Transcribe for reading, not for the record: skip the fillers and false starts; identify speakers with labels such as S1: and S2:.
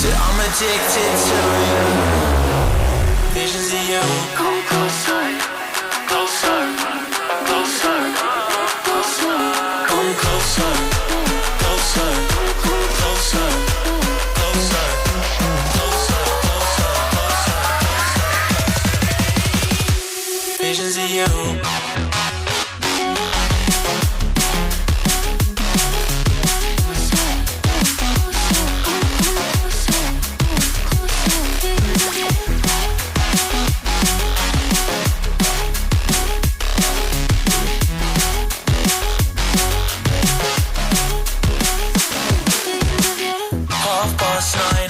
S1: I'm addicted to you. Visions of you. Come closer, closer, closer, closer. Come closer, closer, closer, closer, closer, closer, closer. Visions of you. Night.